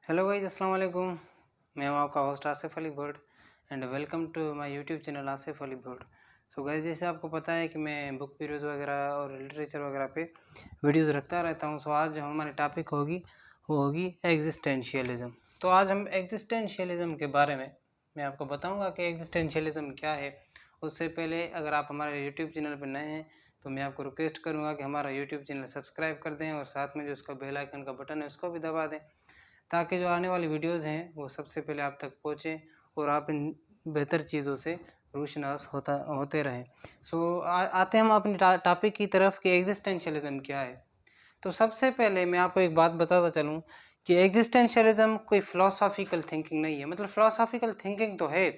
Hello guys, अस्सलाम वालेकुम। मैं हूं आपका host Asif Ali Bhatt and welcome to my YouTube channel Asif Ali Bhatt. So guys, जैसे आपको पता है कि मैं बुक वीडियोज़ वगैरह और लिटरेचर वगैरह पे वीडियोज़ रखता रहता हूं। सो आज जो हमारी टॉपिक होगी वो होगी एग्जिस्टेंशियलिज़म। तो आज हम एग्जिस्टेंशियलिज़म के बारे में मैं आपको बताऊँगा कि एग्जिस्टेंशियलिज़म क्या है। उससे पहले अगर आप हमारे यूट्यूब चैनल पर नए हैं तो मैं आपको रिक्वेस्ट करूँगा कि हमारा यूट्यूब चैनल सब्सक्राइब कर दें और साथ में जो उसका बेल आइकन का बटन है उसको भी दबा दें, ताकि जो आने वाली वीडियोज़ हैं वो सबसे पहले आप तक पहुँचें और आप इन बेहतर चीज़ों से रोशनास होते रहें। आते हैं हम अपनी टॉपिक की तरफ कि एग्जिस्टेंशियलिज़म क्या है। तो सबसे पहले मैं आपको एक बात बताता चलूँ कि एग्जिस्टेंशियलिज़म कोई फ़िलॉसॉफ़िकल थिंकिंग नहीं है। मतलब फ़िलॉसॉफ़िकल थिंकिंग तो है,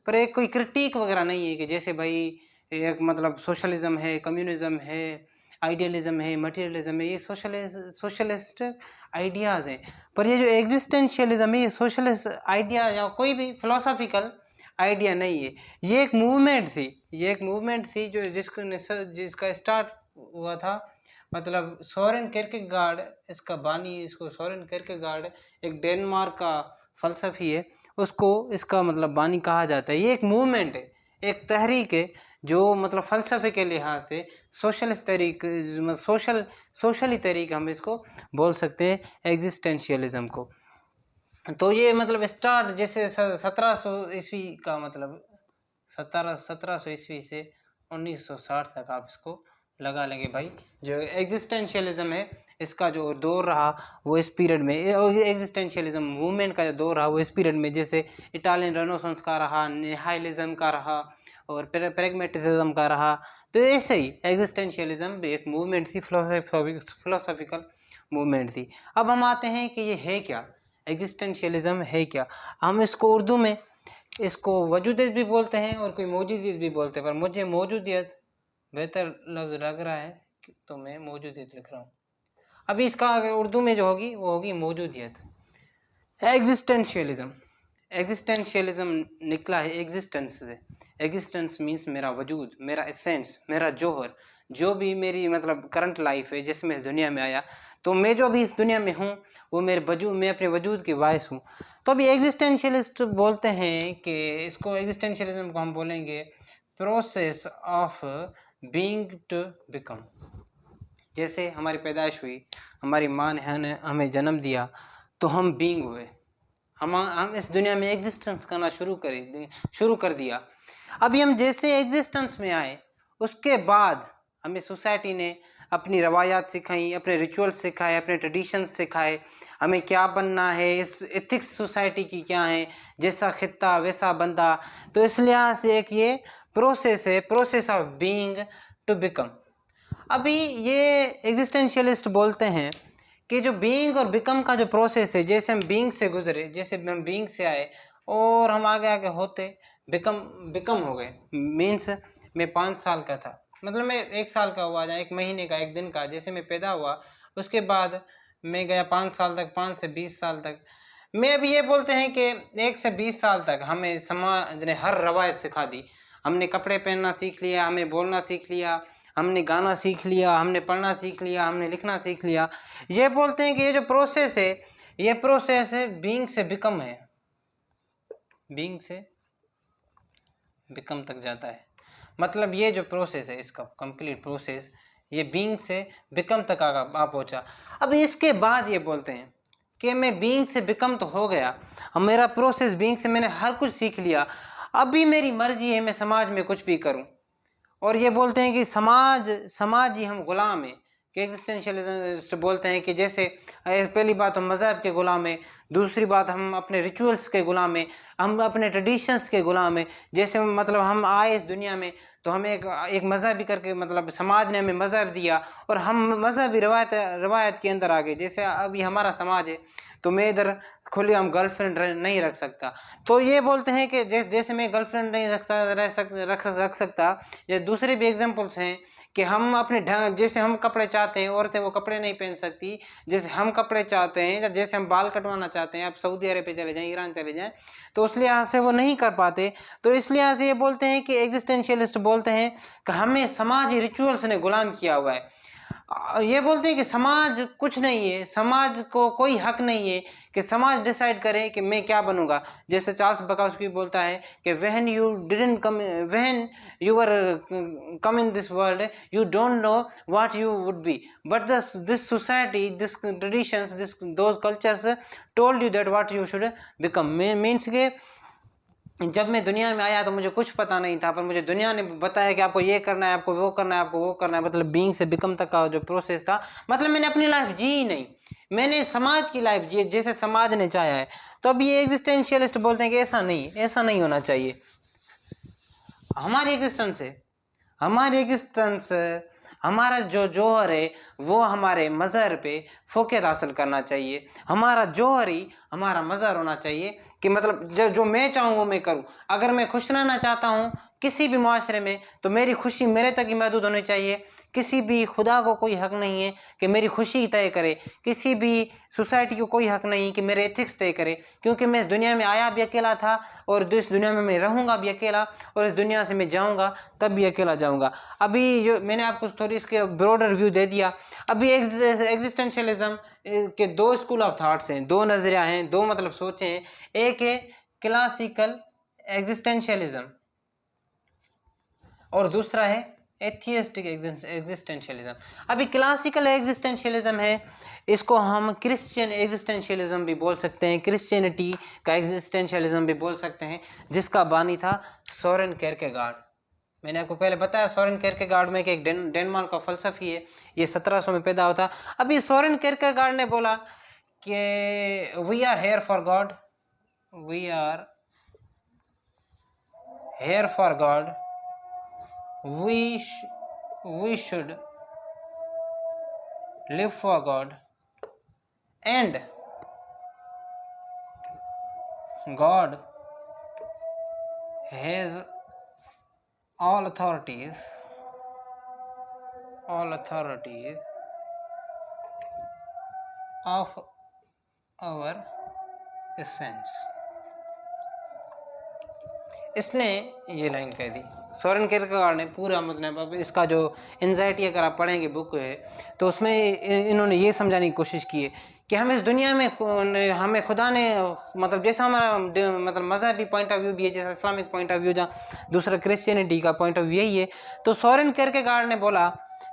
पर एक कोई क्रिटिक वगैरह नहीं है कि जैसे भाई एक मतलब सोशलिज़म है, कम्युनिज़म है, आइडियलिज़म है, मटेरियलिज़म है, ये सोशलिस्ट आइडियाज़ हैं। पर ये जो एग्जिस्टेंशियलिज़म है ये सोशलिस्ट आइडिया या कोई भी फ़िलॉसॉफ़िकल आइडिया नहीं है। ये एक मूवमेंट थी जो जिसका स्टार्ट हुआ था। मतलब सोरेन किरकेगार्ड इसका बानी, इसको सोरेन किरकेगार्ड एक डेनमार्क का फ़लसफ़ी है, उसको इसका मतलब बानी कहा जाता है। ये एक मूवमेंट है, एक तहरीक है जो मतलब फ़लसफ़े के लिहाज से सोशलिस्ट तरीके सोशली तरीके हम इसको बोल सकते हैं एग्जिस्टेंशियलिज़म को। तो ये मतलब स्टार्ट जैसे 1700 ईस्वी का मतलब 1700 ईस्वी से 1960 तक आप इसको लगा लेंगे भाई। जो एग्जिस्टेंशियलिज्म है इसका जो दौर रहा वो इस पीरियड में, एग्जिस्टेंशियलिज्म मूवमेंट का जो दौर रहा वो इस पीरियड में जैसे इटालियन रेनेसांस का रहा, निहाइलिज्म का रहा और प्रैग्मेटिज्म का रहा। तो ऐसे ही एग्जिस्टेंशियलिज्म भी एक मूवमेंट थी, फिलोसॉफिकल मूवमेंट थी। अब हम आते हैं कि ये है क्या, एग्जिस्टेंशियलिज्म है क्या। हम इसको उर्दू में इसको वजूदियत भी बोलते हैं और कोई मौजूदियत भी बोलते हैं, पर मुझे मौजूदियत बेहतर लफ्ज़ लग रहा है तो मैं मौजूदियत लिख रहा हूँ। अभी इसका अगर उर्दू में जो होगी वो होगी मौजूदियत। एग्जिस्टेंशियलिज्म निकला है एग्जिस्टेंस से। एग्जिस्टेंस मीन्स मेरा वजूद, मेरा एसेंस, मेरा जौहर, जो भी मेरी मतलब करंट लाइफ है जिसमें इस दुनिया में आया, तो मैं जो भी इस दुनिया में हूँ वो मैं अपने वजूद की वाइस हूँ। तो अभी एग्जिस्टेंशियलिस्ट बोलते हैं कि इसको एग्जिस्टेंशियलिज्म को हम बोलेंगे process of being to become. जैसे हमारी पैदाइश हुई, हमारी माँ ने हमें जन्म दिया तो हम बीइंग हुए, हम इस दुनिया में एग्जिस्टेंस करना शुरू कर दिया। अभी हम जैसे एग्जिस्टेंस में आए उसके बाद हमें सोसाइटी ने अपनी रवायात सिखाई, अपने रिचुअल्स सिखाए, अपने ट्रेडिशंस सिखाए, हमें क्या बनना है, इस एथिक्स सोसाइटी की क्या है, जैसा खित्ता वैसा बंदा। तो इस लिहाज से एक ये प्रोसेस है, process of being to become. अभी ये एग्जिस्टेंशियलिस्ट बोलते हैं कि जो बीइंग और बिकम का जो प्रोसेस है, जैसे हम बीइंग से गुजरे, जैसे हम बीइंग से आए और हम आगे आगे होते बिकम हो गए। मीन्स मैं 5 साल का था, मतलब मैं 1 साल का हुआ या 1 महीने का, 1 दिन का, जैसे मैं पैदा हुआ उसके बाद मैं गया 5 साल तक, 5 से 20 साल तक। मैं अभी ये बोलते हैं कि 1 से 20 साल तक हमें समाज ने हर रवायत सिखा दी। हमने कपड़े पहनना सीख लिया, हमें बोलना सीख लिया, हमने गाना सीख लिया, हमने पढ़ना सीख लिया, हमने लिखना सीख लिया। ये बोलते हैं कि ये जो प्रोसेस है ये प्रोसेस है बीइंग से बिकम है, बीइंग से बिकम तक जाता है। मतलब ये जो प्रोसेस है इसका कंप्लीट प्रोसेस ये बीइंग से बिकम तक आ पहुंचा। अब इसके बाद ये बोलते हैं कि मैं बीइंग से बिकम तो हो गया, अब मेरा प्रोसेस बीइंग से मैंने हर कुछ सीख लिया, अभी मेरी मर्जी है मैं समाज में कुछ भी करूं। और ये बोलते हैं कि समाज ही हम गुलाम हैं। कि एग्जिस्टेंशियलिस्ट बोलते हैं कि जैसे पहली बात हम मज़हब के गुलाम हैं, दूसरी बात हम अपने रिचुअल्स के गुलाम हैं, हम अपने ट्रेडिशंस के गुलाम हैं। जैसे मतलब हम आए इस दुनिया में तो हमें एक मज़हबी करके मतलब समाज ने हमें मज़हब दिया और हम मज़हबी रवायत के अंदर आ गए। जैसे अभी हमारा समाज है तो मैं इधर खुले हम गर्लफ्रेंड नहीं रख सकता, तो ये बोलते हैं कि जैसे मैं गर्लफ्रेंड नहीं रख सकता, ये दूसरे भी एग्जांपल्स हैं कि हम अपने ढंग, जैसे हम कपड़े चाहते हैं औरतें वो कपड़े नहीं पहन सकती जैसे हम कपड़े चाहते हैं, या जैसे हम बाल कटवाना चाहते हैं, आप सऊदी अरेबिया चले जाएं, ईरान चले जाएं, तो उस लिहाज से वो नहीं कर पाते। तो इस लिहाज से ये बोलते हैं कि एग्जिस्टेंशियलिस्ट बोलते हैं कि हमें समाजी रिचुअल्स ने गुलाम किया हुआ है। ये बोलते हैं कि समाज कुछ नहीं है, समाज को कोई हक नहीं है कि समाज डिसाइड करे कि मैं क्या बनूंगा। जैसे चार्ल्स बकाउस्की बोलता है कि when you were come in this world you don't know what you would be, but this society, this traditions, this those cultures told you that what you should become. Means के जब मैं दुनिया में आया तो मुझे कुछ पता नहीं था, पर मुझे दुनिया ने बताया कि आपको ये करना है, आपको वो करना है, आपको वो करना है। मतलब बीइंग से बिकम तक का जो प्रोसेस था, मतलब मैंने अपनी लाइफ जी ही नहीं, मैंने समाज की लाइफ जी जैसे समाज ने चाहा है। तो अब ये एग्जिस्टेंशियलिस्ट बोलते हैं कि ऐसा नहीं होना चाहिए। हमारी एग्जिस्टेंस हमारा जो जौहर है वो हमारे मज़हर पे फोकस हासिल करना चाहिए। हमारा जौहर ही हमारा मज़हर होना चाहिए कि मतलब जो मैं चाहूँ वो मैं करूँ। अगर मैं खुश रहना चाहता हूँ किसी भी माशरे में तो मेरी खुशी मेरे तक ही महदूद होनी चाहिए। किसी भी खुदा को कोई हक नहीं है कि मेरी खुशी तय करे, किसी भी सोसाइटी को कोई हक नहीं कि मेरे एथिक्स तय करे, क्योंकि मैं इस दुनिया में आया भी अकेला था और इस दुनिया में मैं रहूँगा भी अकेला, और इस दुनिया से मैं जाऊँगा तब भी अकेला जाऊँगा। अभी जो मैंने आपको थोड़ी इसके ब्रॉडर व्यू दे दिया। अभी एग्जिस्टेंशियलिज्म के दो स्कूल ऑफ थॉट्स हैं, दो नज़रिया हैं, दो मतलब सोचें हैं। एक है क्लासिकल एग्जिस्टेंशियलिज्म और दूसरा है एथियस्टिक एग्जिस्टेंशियलिज्म। अभी क्लासिकल एग्जिस्टेंशियलिज्म है, इसको हम क्रिश्चियन एग्जिस्टेंशियलिज्म भी बोल सकते हैं, क्रिश्चियनिटी का एग्जिस्टेंशियलिज्म भी बोल सकते हैं, जिसका बानी था सोरेन कियरकेगार्ड। मैंने आपको पहले बताया सोरेन कियरकेगार्ड में कि एक डेनमार्क का फलसफी है, ये 1700 में पैदा होता। अभी सोरेन कियरकेगार्ड ने बोला कि we are here for God, we are here for God, we should live for God, and God has all authorities of our essence। इसने ये लाइन कह दी सोरेन कियरकेगार्ड ने। पूरा मतलब इसका जो एंजाइटी अगर आप पढ़ेंगे बुक है तो उसमें इन्होंने ये समझाने की कोशिश की है कि हम इस दुनिया में हमें खुदा ने मतलब जैसा हमारा मतलब मजहबी पॉइंट ऑफ व्यू भी है, जैसा इस्लामिक पॉइंट ऑफ व्यू, जहाँ दूसरा क्रिश्चियनिटी का पॉइंट ऑफ व्यू यही है। तो सोरेन कियरकेगार्ड ने बोला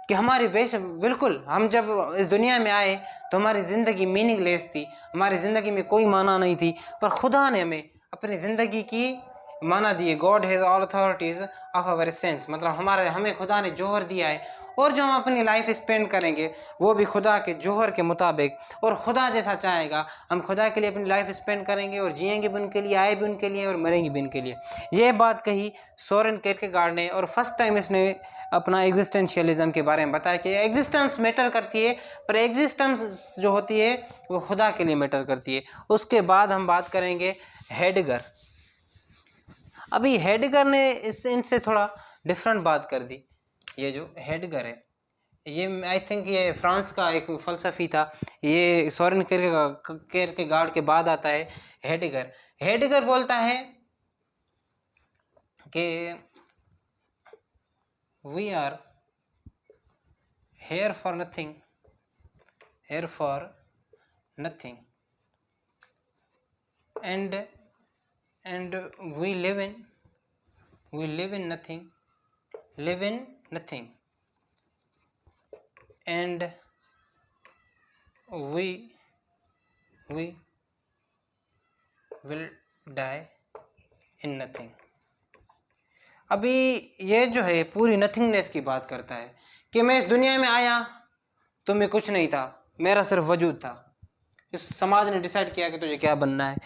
कि हमारी बिल्कुल हम जब इस दुनिया में आए तो हमारी ज़िंदगी मीनिंगलेस थी, हमारी ज़िंदगी में कोई माना नहीं थी, पर खुदा ने हमें अपनी ज़िंदगी की माना दिए। God has all authorities of our sense, मतलब हमें खुदा ने जौहर दिया है, और जो हम अपनी लाइफ स्पेंड करेंगे वो भी खुदा के जौहर के मुताबिक, और खुदा जैसा चाहेगा हम खुदा के लिए अपनी लाइफ स्पेंड करेंगे, और जिएंगे भी उनके लिए, आए भी उनके लिए, और मरेंगे भी उनके लिए। ये बात कही सोरेन कियरकेगार्ड ने, और फर्स्ट टाइम इसने अपना एग्जिस्टेंशियलिज्म के बारे में बताया कि एग्जिस्टेंस मैटर करती है, पर एग्जिस्टेंस जो होती है वो खुदा के लिए मैटर करती है। उसके बाद हम बात करेंगे हेडगर। अभी हेडगर ने इनसे थोड़ा डिफरेंट बात कर दी। ये जो हेडगर है ये आई थिंक ये फ्रांस का एक फ़लसफ़ी था, ये सोरेन कियरकेगार्ड के बाद आता है हेडगर। हेडगर बोलता है कि we are here for nothing and we live in nothing and we will die in nothing। अभी ये जो है पूरी नथिंगनेस की बात करता है कि मैं इस दुनिया में आया तो मैं कुछ नहीं था, मेरा सिर्फ वजूद था। इस समाज ने डिसाइड किया कि तुझे क्या बनना है,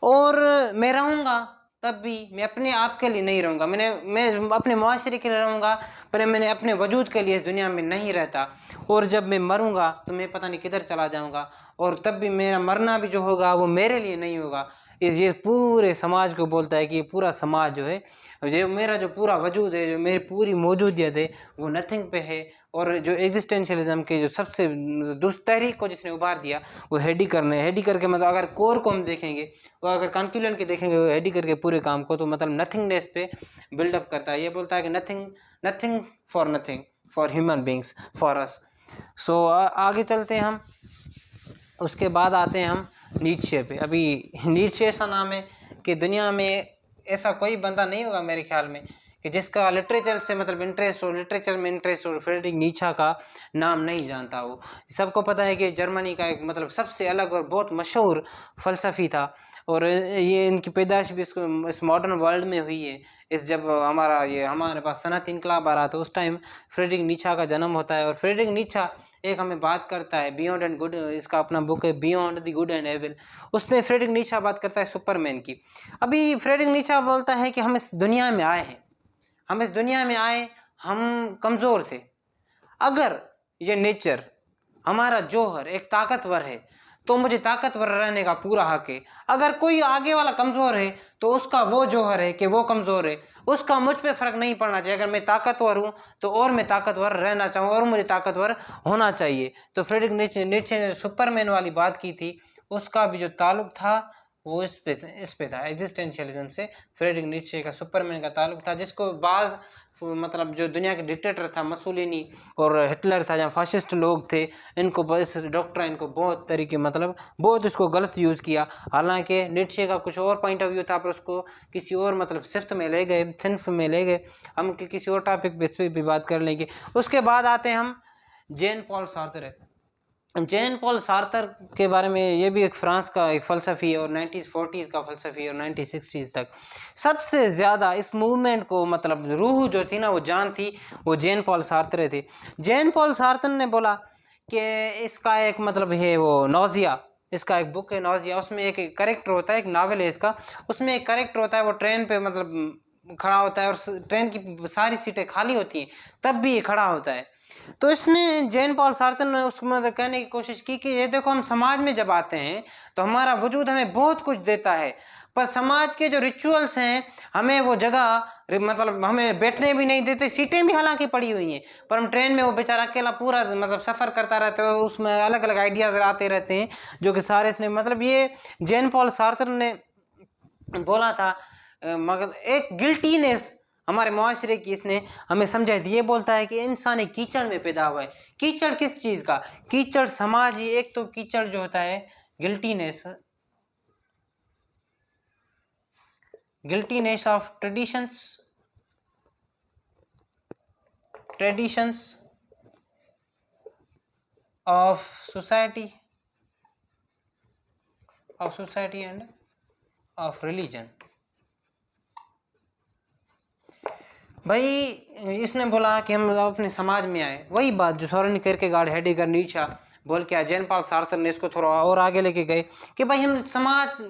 और मैं रहूँगा तब भी मैं अपने आप के लिए नहीं रहूँगा, मैं अपने माशरे के लिए रहूँगा, पर मैंने अपने वजूद के लिए इस दुनिया में नहीं रहता। और जब मैं मरूँगा तो मैं पता नहीं किधर चला जाऊँगा, और तब भी मेरा मरना भी जो होगा वो मेरे लिए नहीं होगा। ये पूरे समाज को बोलता है कि ये पूरा समाज जो है, जो मेरा जो पूरा वजूद है, जो मेरी पूरी मौजूदियत है वो नथिंग पे है। और जो एग्जिस्टेंशियलिज्म के जो सबसे तहरीक को जिसने उभार दिया वो हेडगर के मतलब अगर कोर को हम देखेंगे, वो अगर कंक्लूजन के देखेंगे वो हेडगर के पूरे काम को, तो मतलब नथिंगनेस पे बिल्डअप करता है। ये बोलता है कि nothing for human beings for us. आगे चलते हैं हम। उसके बाद आते हैं हम नीत्शे पे। अभी नीत्शे ऐसा नाम है कि दुनिया में ऐसा कोई बंदा नहीं होगा मेरे ख्याल में कि जिसका लिटरेचर से मतलब इंटरेस्ट हो, लिटरेचर में इंटरेस्ट हो, फ्रेडरिक नीत्शे का नाम नहीं जानता हो। सबको पता है कि जर्मनी का एक मतलब सबसे अलग और बहुत मशहूर फ़लसफ़ी था, और ये इनकी पैदाइश भी इस मॉडर्न वर्ल्ड में हुई है। जब हमारे पास सनत इनकलाब आ रहा था, उस टाइम फ्रेडरिक नीत्शे का जन्म होता है। और फ्रेडरिक नीत्शे एक हमें बात करता है बियॉन्ड एंड गुड, इसका अपना बुक है beyond the good and evil. उसमें फ्रेडरिक नीत्शे बात करता है सुपरमैन की। अभी फ्रेडरिक नीत्शे बोलता है कि हम इस दुनिया में आए हैं, हम इस दुनिया में आए, हम कमज़ोर थे। अगर ये नेचर हमारा जौहर एक ताकतवर है तो मुझे ताकतवर रहने का पूरा हक है। अगर कोई आगे वाला कमज़ोर है तो उसका वो जौहर है कि वो कमज़ोर है, उसका मुझ पे फ़र्क नहीं पड़ना चाहिए। अगर मैं ताकतवर हूँ तो और मैं ताकतवर रहना चाहूँ और मुझे ताकतवर होना चाहिए। तो फ्रेडरिक नीत्शे ने सुपरमैन वाली बात की थी, उसका भी जो ताल्लुक था वो इस पे था, एग्जिस्टेंशियलिज्म से फ्रेडरिक नीत्शे का सुपरमैन का ताल्लुक था। जिसको बाज़ मतलब जो दुनिया के डिक्टेटर था मसूलिनी और हिटलर था, जहाँ फाशिस्ट लोग थे, इनको इस डॉक्ट्राइन को बहुत तरीके मतलब बहुत इसको गलत यूज़ किया। हालांकि नीत्शे का कुछ और पॉइंट ऑफ व्यू था, पर उसको किसी और मतलब सिफ्त में ले गए, सिन्फ में ले गए। हम किसी और टॉपिक पे इस पर भी बात कर लेंगे। उसके बाद आते हैं हम जेन पॉल सार्त्रे। जेन पॉल सार्तर के बारे में, ये भी एक फ्रांस का एक फ़लसफ़ी है और 1940s का फ़लसफ़ी है और 1960s तक सबसे ज़्यादा इस मूवमेंट को मतलब रूह जो थी ना, वो जान थी, वो जेन पॉल सार्त्रे थे। जेन पॉल सार्तर ने बोला कि इसका एक मतलब है वो नौजिया, इसका एक बुक है नौजिया, उसमें एक कैरेक्टर होता है, एक नावल है इसका, उसमें एक कैरेक्टर होता है, वो ट्रेन पे मतलब खड़ा होता है और ट्रेन की सारी सीटें खाली होती हैं, तब भी ये खड़ा होता है। तो इसने जेन पॉल सार्त्र ने उसको मतलब कहने की कोशिश की कि ये देखो, हम समाज में जब आते हैं तो हमारा वजूद हमें बहुत कुछ देता है, पर समाज के जो रिचुअल्स हैं हमें वो जगह मतलब हमें बैठने भी नहीं देते। सीटें भी हालांकि पड़ी हुई हैं, पर हम ट्रेन में वो बेचारा अकेला पूरा मतलब सफ़र करता रहता है, उसमें अलग अलग आइडियाज़ आते रहते हैं जो कि सारे इसने मतलब ये जेन पॉल सार्त्र ने बोला था। मगर एक गिल्टीनेस हमारे माशरे की इसने हमें समझाई थी। ये बोलता है कि इंसान एक कीचड़ में पैदा हुआ है। कीचड़ किस चीज़ का? कीचड़ समाज ही। एक तो कीचड़ जो होता है guiltiness, guiltiness of traditions of society end of religion. भाई इसने बोला कि हम अपने समाज में आए, वही बात जो सोरेन किरकेगार्ड, हेडेगर, नीत्शे बोल के जेन पॉल सार्त्र ने इसको थोड़ा और आगे लेके गए कि भाई हम समाज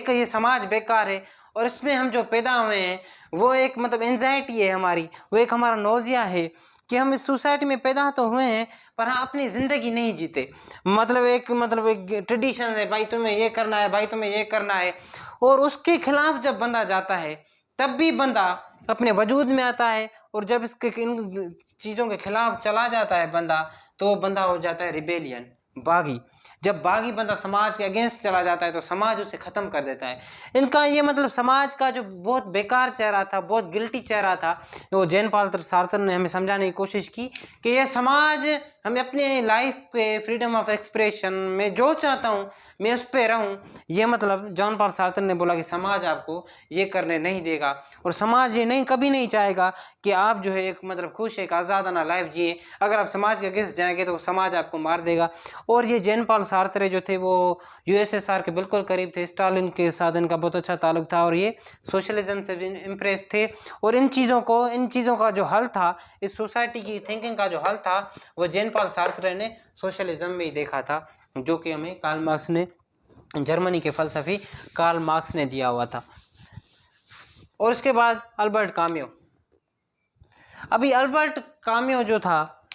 ये समाज बेकार है, और इसमें हम जो पैदा हुए हैं वो एक मतलब एंजाइटी है हमारी, वो एक हमारा नौजिया है कि हम इस सोसाइटी में पैदा तो हुए हैं पर हम अपनी ज़िंदगी नहीं जीते। मतलब एक ट्रेडिशन है, भाई तुम्हें ये करना है, भाई तुम्हें ये करना है, और उसके खिलाफ जब बंदा जाता है तब भी बंदा अपने वजूद में आता है, और जब इसके इन चीज़ों के खिलाफ चला जाता है बंदा, तो बंदा हो जाता है रिबेलियन, बागी। जब बागी बंदा समाज के अगेंस्ट चला जाता है तो समाज उसे ख़त्म कर देता है। इनका ये मतलब समाज का जो बहुत बेकार चेहरा था, बहुत गिल्टी चेहरा था, वो जेन पॉल सार्त्र ने हमें समझाने की कोशिश की कि यह समाज हमें अपने लाइफ पे फ्रीडम ऑफ एक्सप्रेशन में जो चाहता हूँ मैं उस पर रहूँ। ये मतलब जॉन पॉल सार्त्र ने बोला कि समाज आपको ये करने नहीं देगा, और समाज ये नहीं कभी नहीं चाहेगा कि आप जो है एक मतलब खुश एक आज़ादाना लाइफ जिए। अगर आप समाज के अगेंस्ट जाएंगे तो समाज आपको मार देगा। और ये जेन पॉल सार्त्रे जो थे वो यूएसएसआर के बिल्कुल करीब थे, स्टालिन के साथ इनका बहुत अच्छा ताल्लुक था, और ये सोशलिज्म से भी इम्प्रेस थे। और इन चीज़ों का जो हल था, इस सोसाइटी की थिंकिंग का जो हल था, वो जेन पॉल सार्त्रे ने सोशलिज्म में ही देखा था, जो कि हमें कार्ल मार्क्स ने, जर्मनी के फ़लसफ़ी कार्ल मार्क्स ने दिया हुआ था। और उसके बाद अल्बर्ट काम्यू। अभी अल्बर्ट काम्यू जो था,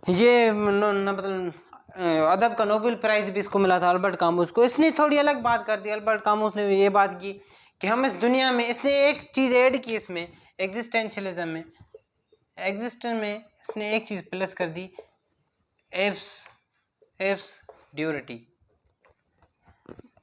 ये मतलब अदब का नोबेल प्राइज़ भी इसको मिला था अल्बर्ट कामुस को। इसने थोड़ी अलग बात कर दी। अल्बर्ट कामुस ने ये बात की कि हम इस दुनिया में, इसने एक चीज़ ऐड की इसमें एग्जिस्टेंशियलिज्म में, इसने एक चीज़ प्लस कर दी, एब्स ड्यूरिटी।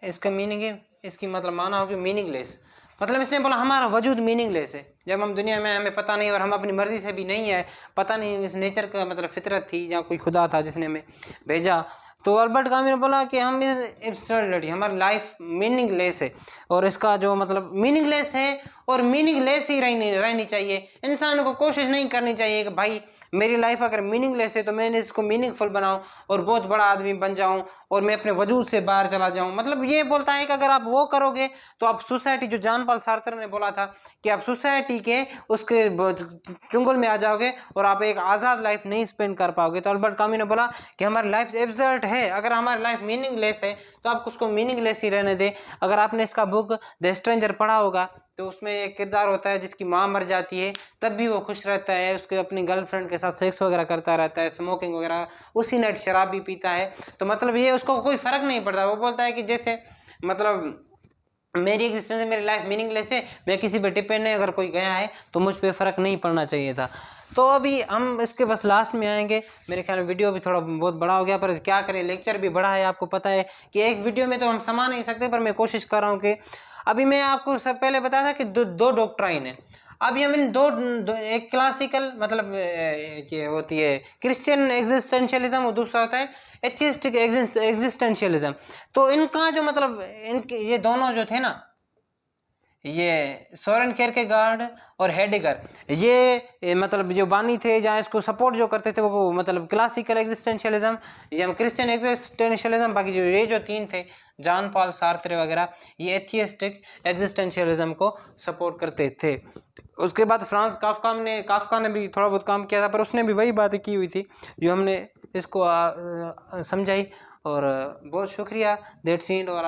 इसका मीनिंग है, इसकी मतलब माना हो कि मीनिंगलेस, मतलब इसने बोला हमारा वजूद मीनिंगलेस है, जब हम दुनिया में हमें पता नहीं और हम अपनी मर्जी से भी नहीं है, पता नहीं इस नेचर का मतलब फितरत थी या कोई खुदा था जिसने हमें भेजा। तो अल्बर्ट काम्यू ने बोला कि हम इस एब्सर्डिटी, हमारी लाइफ मीनिंगलेस है और इसका जो मतलब मीनिंगलेस है और मीनिंगलेस ही रहनी चाहिए। इंसान को कोशिश नहीं करनी चाहिए कि भाई मेरी लाइफ अगर मीनिंगलेस है तो मैंने इसको मीनिंगफुल बनाऊं और बहुत बड़ा आदमी बन जाऊं और मैं अपने वजूद से बाहर चला जाऊं। मतलब ये बोलता है कि अगर आप वो करोगे तो आप सोसाइटी, जो जॉन पॉल सार्त्र ने बोला था कि आप सोसाइटी के उसके चुंगल में आ जाओगे और आप एक आज़ाद लाइफ नहीं स्पेंड कर पाओगे। तो अल्बर्ट काम्यू ने बोला कि हमारी लाइफ एब्सर्ड है, अगर हमारी लाइफ मीनिंगलेस है तो आप उसको मीनिंगलेस ही रहने दें। अगर आपने इसका बुक द स्ट्रेंजर पढ़ा होगा तो उसमें एक किरदार होता है जिसकी माँ मर जाती है, तब भी वो खुश रहता है, उसके अपनी गर्लफ्रेंड के साथ सेक्स वगैरह करता रहता है, स्मोकिंग वगैरह, उसी नाइट शराब भी पीता है। तो मतलब ये उसको कोई फ़र्क नहीं पड़ता। वो बोलता है कि जैसे मतलब मेरी एग्जिस्टेंस है, मेरी लाइफ मीनिंगलेस है, मैं किसी पे डिपेंड नहीं, अगर कोई गया है तो मुझ पे फ़र्क नहीं पड़ना चाहिए था। तो अभी हम इसके बस लास्ट में आएंगे। मेरे ख्याल में वीडियो भी थोड़ा बहुत बड़ा हो गया, पर क्या करें, लेक्चर भी बड़ा है। आपको पता है कि एक वीडियो में तो हम समा नहीं सकते, पर मैं कोशिश कर रहा हूँ कि अभी मैं आपको सब पहले बताया था कि दो डॉक्ट्राइन है। अभी हम इन एक क्लासिकल मतलब ये होती है क्रिश्चियन एग्जिस्टेंशियलिज्म और दूसरा होता है एथियस्टिक एग्जिस्टेंशियलिज्म। तो इनका जो मतलब इनके ये दोनों जो थे ना, ये सोरेन कियरकेगार्ड और हेडेगर, ये मतलब जो बानी थे जहाँ इसको सपोर्ट जो करते थे वो मतलब क्लासिकल एग्जिस्टेंशियलिज्म या क्रिश्चियन एग्जिस्टेंशियलिज्म। बाकी जो ये तीन थे जॉन पॉल सार्त्रे वगैरह, ये एथियस्टिक एग्जिस्टेंशियलिज्म को सपोर्ट करते थे। उसके बाद फ्रांस काफ्का ने भी थोड़ा बहुत काम किया था, पर उसने भी वही बातें की हुई थी जो हमने इसको समझाई। और बहुत शुक्रिया, दैट्स इट। और